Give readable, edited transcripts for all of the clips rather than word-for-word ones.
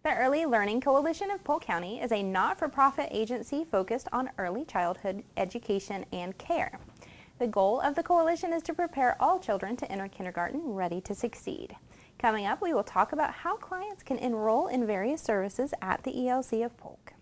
The Early Learning Coalition of Polk County is a not-for-profit agency focused on early childhood education and care. The goal of the coalition is to prepare all children to enter kindergarten ready to succeed. Coming up, we will talk about how clients can enroll in various services at the ELC of Polk.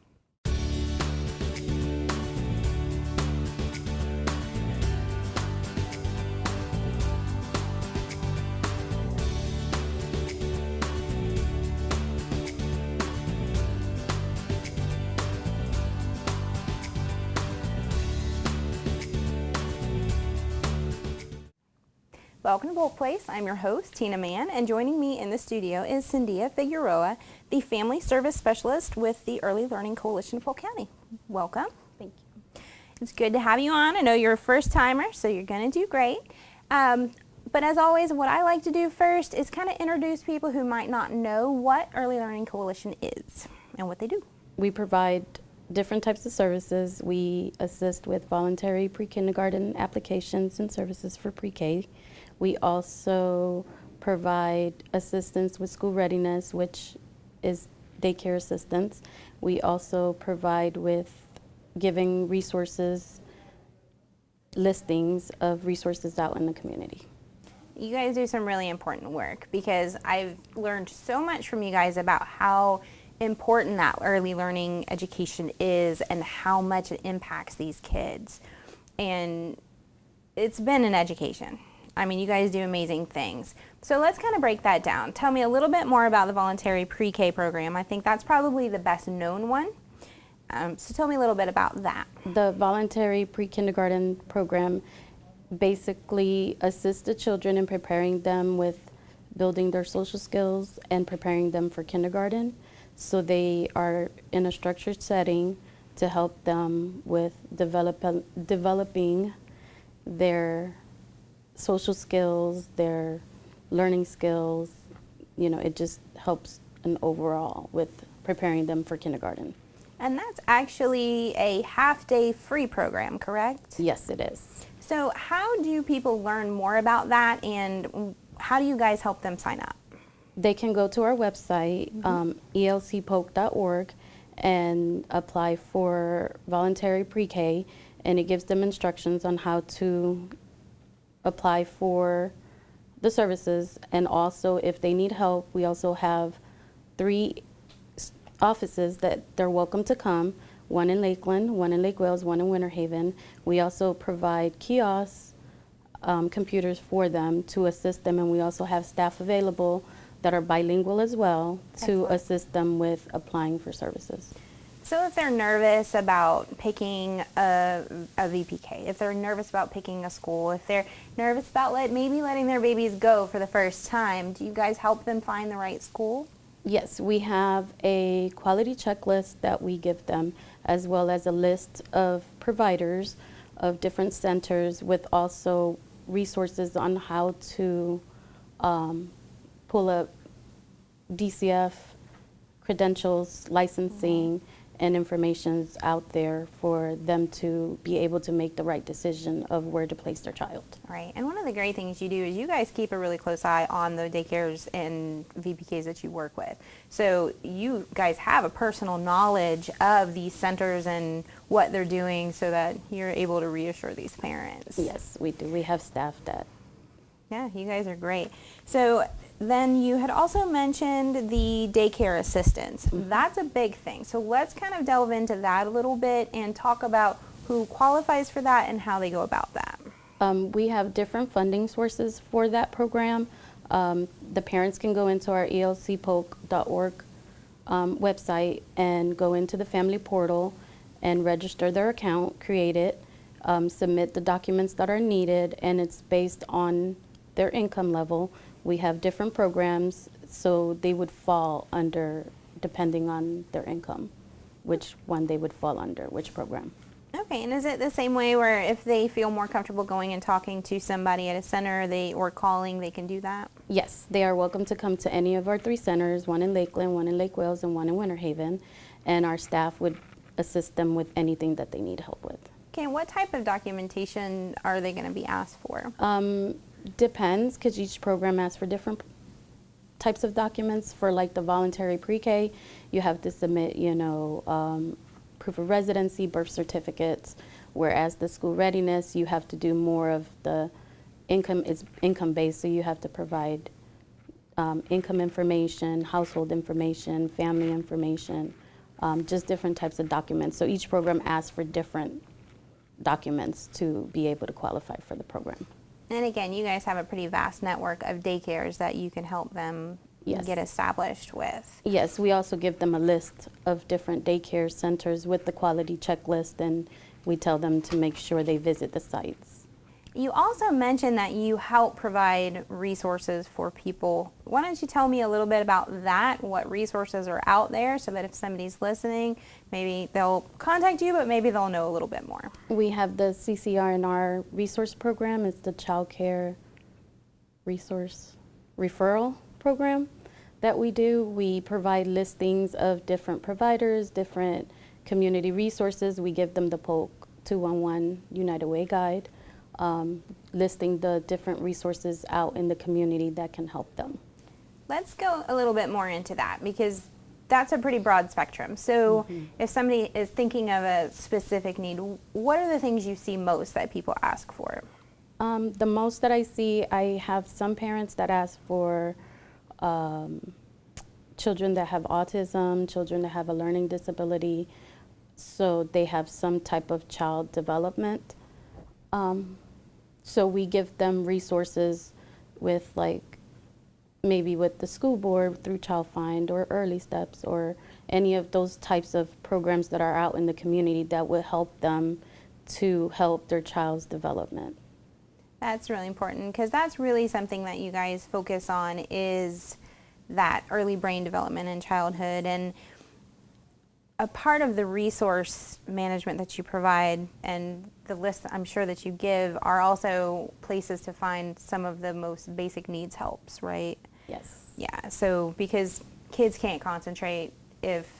Welcome to Polk Place. I'm your host, Tina Mann, and joining me in the studio is Cyndia Figueroa, the Family Service Specialist with the Early Learning Coalition of Polk County. Welcome. Thank you. It's good to have you on. I know you're a first timer, so you're going to do great. But as always, what I like to do first is kind of introduce people who might not know what Early Learning Coalition is and what they do. We provide different types of services. We assist with voluntary pre-kindergarten applications and services for pre-K. We also provide assistance with school readiness, which is daycare assistance. We also provide with giving resources, listings of resources out in the community. You guys do some really important work because I've learned so much from you guys about how important that early learning education is and how much it impacts these kids. And it's been an education. I mean, you guys do amazing things. So let's kind of break that down. Tell me a little bit more about the voluntary pre-K program. I think that's probably the best known one. So tell me a little bit about that. The voluntary pre-kindergarten program basically assists the children in preparing them with building their social skills and preparing them for kindergarten. So they are in a structured setting to help them with developing their social skills, their learning skills. You know, it just helps an overall with preparing them for kindergarten. And that's actually a half-day free program, correct? Yes, it is. So how do people learn more about that, and how do you guys help them sign up? They can go to our website, elcpolk.org, and apply for voluntary pre-K, and it gives them instructions on how to apply for the services. And also, if they need help, we also have 3 offices that they're welcome to come, one in Lakeland, one in Lake Wales, one in Winter Haven. We also provide kiosks, computers for them to assist them, and we also have staff available that are bilingual as well to Excellent. assist them with applying for services. So if they're nervous about picking a VPK, if they're nervous about picking a school, if they're nervous about maybe letting their babies go for the first time, do you guys help them find the right school? Yes, we have a quality checklist that we give them, as well as a list of providers of different centers with also resources on how to pull up DCF credentials, licensing, and information's out there for them to be able to make the right decision of where to place their child. Right, and one of the great things you do is you guys keep a really close eye on the daycares and VPKs that you work with. So you guys have a personal knowledge of these centers and what they're doing so that you're able to reassure these parents. Yes, we do. We have staff that. Yeah, you guys are great. So then you had also mentioned the daycare assistance. That's a big thing. So let's kind of delve into that a little bit and talk about who qualifies for that and how they go about that. We have different funding sources for that program. The parents can go into our elcpolk.org website and go into the family portal and register their account, create it, submit the documents that are needed, and it's based on their income level. We have different programs, so they would fall under, depending on their income, which one they would fall under, which program. Okay, and is it the same way where if they feel more comfortable going and talking to somebody at a center or calling, they can do that? Yes, they are welcome to come to any of our 3 centers, one in Lakeland, one in Lake Wales, and one in Winter Haven, and our staff would assist them with anything that they need help with. Okay, and what type of documentation are they going to be asked for? Depends, because each program asks for different types of documents. For like the voluntary pre-K, you have to submit, proof of residency, birth certificates, whereas the school readiness, you have to do more of the income. It's income-based, so you have to provide income information, household information, family information, just different types of documents. So each program asks for different documents to be able to qualify for the program. And again, you guys have a pretty vast network of daycares that you can help them get established with. Yes, we also give them a list of different daycare centers with the quality checklist, and we tell them to make sure they visit the sites. You also mentioned that you help provide resources for people. Why don't you tell me a little bit about that, what resources are out there, so that if somebody's listening, maybe they'll contact you, but maybe they'll know a little bit more. We have the CCR&R resource program. It's the Child Care Resource Referral Program that we do. We provide listings of different providers, different community resources. We give them the Polk 211 United Way Guide, listing the different resources out in the community that can help them. Let's go a little bit more into that, because that's a pretty broad spectrum. So if somebody is thinking of a specific need, what are the things you see most that people ask for? The most that I see, I have some parents that ask for children that have autism, children that have a learning disability, so they have some type of child development. So we give them resources with, like, maybe with the school board through Child Find or Early Steps or any of those types of programs that are out in the community that would help them to help their child's development. That's really important, because that's really something that you guys focus on, is that early brain development in childhood. And a part of the resource management that you provide and the list I'm sure that you give are also places to find some of the most basic needs helps, right? Yes. Yeah, so because kids can't concentrate if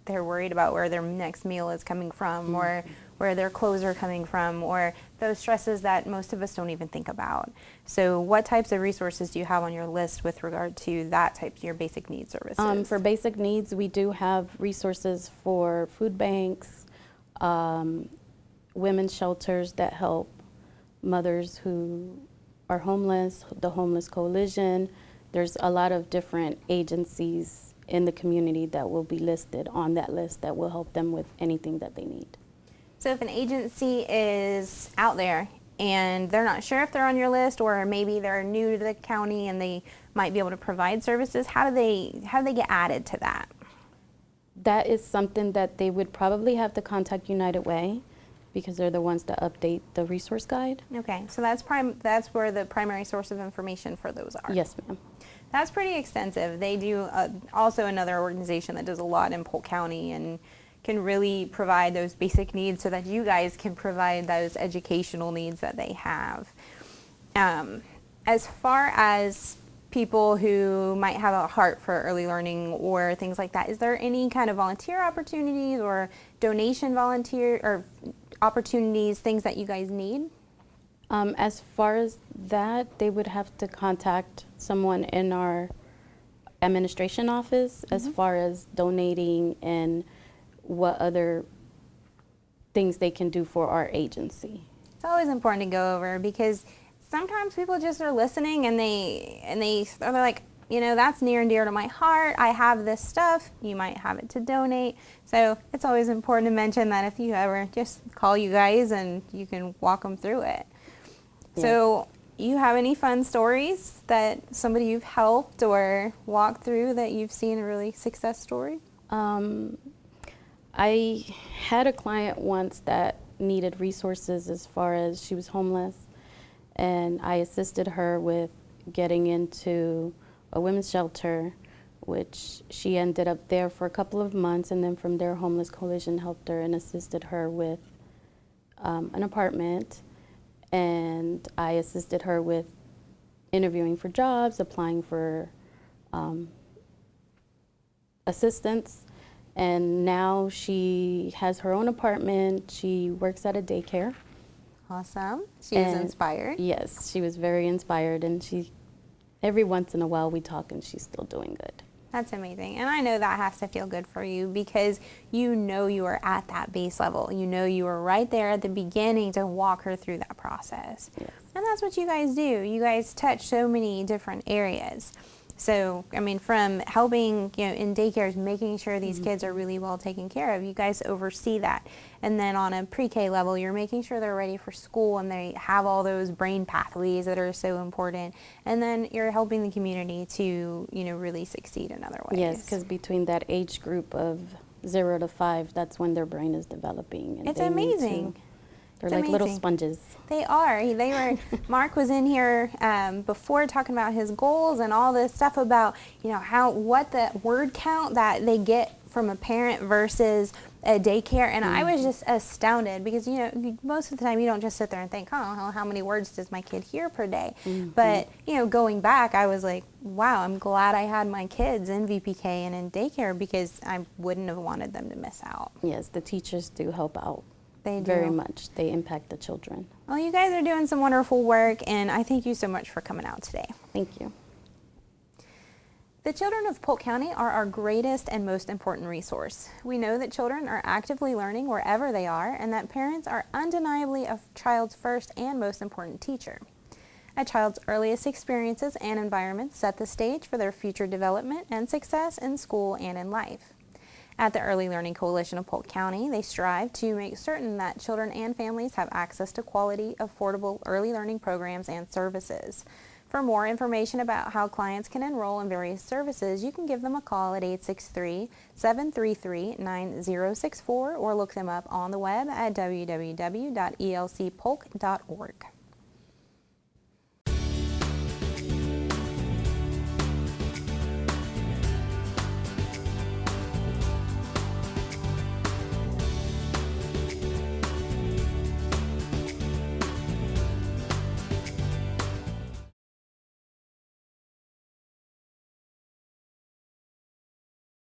they're worried about where their next meal is coming from, or where their clothes are coming from, or those stresses that most of us don't even think about. So what types of resources do you have on your list with regard to that type, your basic needs services? For basic needs, we do have resources for food banks, women's shelters that help mothers who are homeless, the Homeless Coalition. There's a lot of different agencies in the community that will be listed on that list that will help them with anything that they need. So if an agency is out there and they're not sure if they're on your list, or maybe they're new to the county and they might be able to provide services, how do they get added to that? That is something that they would probably have to contact United Way, because they're the ones that update the resource guide. Okay, so that's where the primary source of information for those are. Yes, ma'am. That's pretty extensive. They do also another organization that does a lot in Polk County and can really provide those basic needs so that you guys can provide those educational needs that they have. As far as people who might have a heart for early learning or things like that, is there any kind of volunteer opportunities or donation volunteer or opportunities, things that you guys need? As far as that, they would have to contact someone in our administration office as far as donating and what other things they can do for our agency. It's always important to go over, because sometimes people just are listening and they're like, that's near and dear to my heart. I have this stuff. You might have it to donate. So it's always important to mention that if you ever, just call you guys and you can walk them through it. Yeah. So you have any fun stories that somebody you've helped or walked through that you've seen a really success story? I had a client once that needed resources as far as she was homeless, and I assisted her with getting into a women's shelter, which she ended up there for a couple of months, and then from there Homeless Coalition helped her and assisted her with an apartment, and I assisted her with interviewing for jobs, applying for assistance. And now she has her own apartment. She works at a daycare. Awesome. She was inspired. Yes, she was very inspired, and she Every once in a while we talk and she's still doing good. That's amazing. And I know that has to feel good for you because you know you are at that base level. You know you are right there at the beginning to walk her through that process. Yes. And that's what you guys do. You guys touch so many different areas. So, I mean, from helping, in daycares, making sure these kids are really well taken care of, you guys oversee that. And then on a pre-K level, you're making sure they're ready for school and they have all those brain pathways that are so important. And then you're helping the community to, really succeed in other ways. Yes, because between that age group of 0 to 5, that's when their brain is developing. And It's they need amazing. They're It's like little amazing. sponges. They are. Mark was in here before talking about his goals and all this stuff about, what the word count that they get from a parent versus a daycare. And I was just astounded because, most of the time you don't just sit there and think, oh, how many words does my kid hear per day? But, going back, I was like, wow, I'm glad I had my kids in VPK and in daycare because I wouldn't have wanted them to miss out. Yes, the teachers do help out. They do. Very much. They impact the children. Well, you guys are doing some wonderful work, and I thank you so much for coming out today. Thank you. The children of Polk County are our greatest and most important resource. We know that children are actively learning wherever they are, and that parents are undeniably a child's first and most important teacher. A child's earliest experiences and environments set the stage for their future development and success in school and in life. At the Early Learning Coalition of Polk County, they strive to make certain that children and families have access to quality, affordable early learning programs and services. For more information about how clients can enroll in various services, you can give them a call at 863-733-9064 or look them up on the web at www.elcpolk.org.